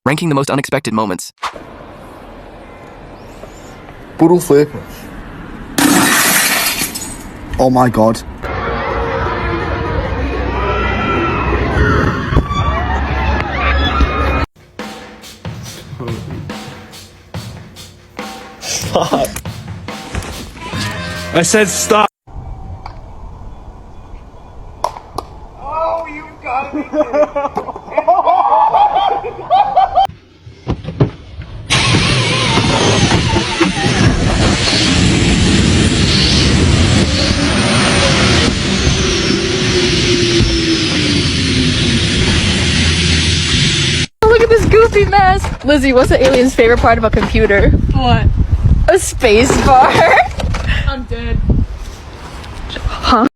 ranking the most unexpected moments. Poodle flip. Oh my god. Stop. I said stop. Oh, you gotta be kidding. Look at this goofy mess. Lizzie, what's the alien's favorite part of a computer? What? A space bar. I'm dead.